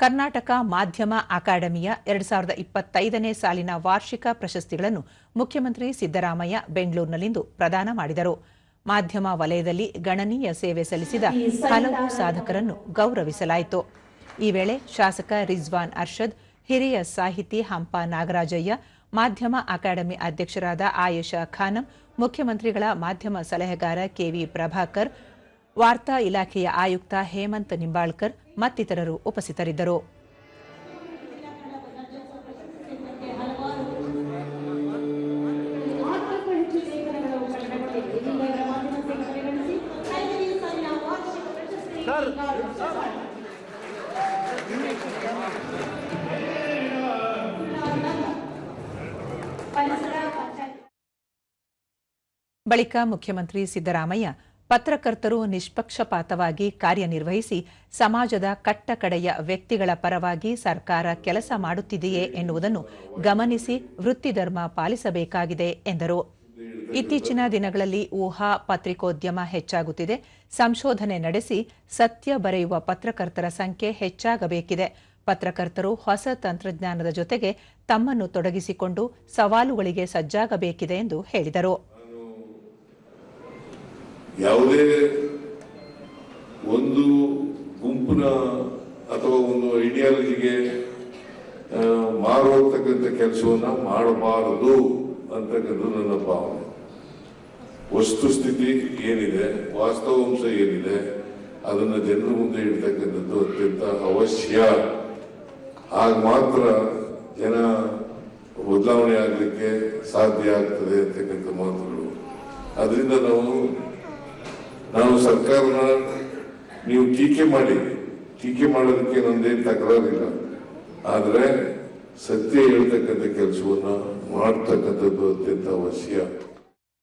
ಕರ್ನಾಟಕ ಮಾಧ್ಯಮ ಅಕಾಡೆಮಿಯ 2025ನೇ ಸಾಲಿನ ವಾರ್ಷಿಕ ಪ್ರಶಸ್ತಿಗಳನ್ನು ಮುಖ್ಯಮಂತ್ರಿ ಸಿದ್ದರಾಮಯ್ಯ ಬೆಂಗಳೂರಿನಲ್ಲಿಂದು ಪ್ರದಾನ ಮಾಡಿದರು. ಮಾಧ್ಯಮ ವಲಯದಲ್ಲಿ ಗಣನೀಯ ಸೇವೆ ಸಲ್ಲಿಸಿದ ಹಲವು ಸಾಧಕರನ್ನು ಗೌರವಿಸಲಾಯಿತು. ಈ ವೇಳೆ ಶಾಸಕ ರಿಜ್ವಾನ್ ಅರ್ಷದ್, ಹಿರಿಯ ಸಾಹಿತಿ ಹಂಪ ನಾಗರಾಜಯ್ಯ, ಮಾಧ್ಯಮ ಅಕಾಡೆಮಿ ಅಧ್ಯಕ್ಷರಾದ ಆಯೇಷಾ ಖಾನಂ, ಮುಖ್ಯಮಂತ್ರಿಗಳ ಮಾಧ್ಯಮ ಸಲಹೆಗಾರ ಕೆವಿ ಪ್ರಭಾಕರ್, ವಾರ್ತಾ ಇಲಾಖೆಯ ಆಯುಕ್ತ ಹೇಮಂತ್ ನಿಂಬಾಳ್ಕರ್ ಮತ್ತಿತರರು ಉಪಸ್ಥಿತರಿದ್ದರು. ಬಳಿಕ ಮುಖ್ಯಮಂತ್ರಿ ಸಿದ್ದರಾಮಯ್ಯ ಪತ್ರಕರ್ತರು ನಿಷ್ಪಕ್ಷಪಾತವಾಗಿ ಕಾರ್ಯನಿರ್ವಹಿಸಿ ಸಮಾಜದ ಕಟ್ಟಕಡೆಯ ವ್ಯಕ್ತಿಗಳ ಪರವಾಗಿ ಸರ್ಕಾರ ಕೆಲಸ ಮಾಡುತ್ತಿದೆಯೇ ಎನ್ನುವುದನ್ನು ಗಮನಿಸಿ ವೃತ್ತಿಧರ್ಮ ಪಾಲಿಸಬೇಕಾಗಿದೆ ಎಂದರು. ಇತ್ತೀಚಿನ ದಿನಗಳಲ್ಲಿ ಊಹಾ ಪತ್ರಿಕೋದ್ಯಮ ಹೆಚ್ಚಾಗುತ್ತಿದೆ. ಸಂಶೋಧನೆ ನಡೆಸಿ ಸತ್ಯ ಬರೆಯುವ ಪತ್ರಕರ್ತರ ಸಂಖ್ಯೆ ಹೆಚ್ಚಾಗಬೇಕಿದೆ. ಪತ್ರಕರ್ತರು ಹೊಸ ತಂತ್ರಜ್ಞಾನದ ಜೊತೆಗೆ ತಮ್ಮನ್ನು ತೊಡಗಿಸಿಕೊಂಡು ಸವಾಲುಗಳಿಗೆ ಸಜ್ಜಾಗಬೇಕಿದೆ ಎಂದು ಹೇಳಿದರು. ಯಾವುದೇ ಒಂದು ಗುಂಪಿನ ಅಥವಾ ಒಂದು ಐಡಿಯಾಲಜಿಗೆ ಮಾರುವತಕ್ಕಂಥ ಕೆಲಸವನ್ನ ಮಾಡಬಾರದು ಅಂತಕ್ಕಂಥದ್ದು ನನ್ನ ಭಾವನೆ. ವಸ್ತುಸ್ಥಿತಿ ಏನಿದೆ, ವಾಸ್ತವಾಂಶ ಏನಿದೆ, ಅದನ್ನು ಜನರ ಮುಂದೆ ಇಡ್ತಕ್ಕಂಥದ್ದು ಅತ್ಯಂತ ಅವಶ್ಯ. ಆಗ ಮಾತ್ರ ಜನ ಬದಲಾವಣೆ ಆಗಲಿಕ್ಕೆ ಸಾಧ್ಯ ಆಗ್ತದೆ ಅಂತಕ್ಕಂಥ ಮಾತುಗಳು. ಅದರಿಂದ ನಾವು ಸರ್ಕಾರನ ನೀವು ಟೀಕೆ ಮಾಡೋದಕ್ಕೆ ನಮ್ದೇನು ತಕರಾರಿಲ್ಲ. ಆದರೆ ಸತ್ಯ ಹೇಳ್ತಕ್ಕಂಥ ಕೆಲಸವನ್ನ ಮಾಡ್ತಕ್ಕಂಥದ್ದು ಅತ್ಯಂತ ಅವಶ್ಯ.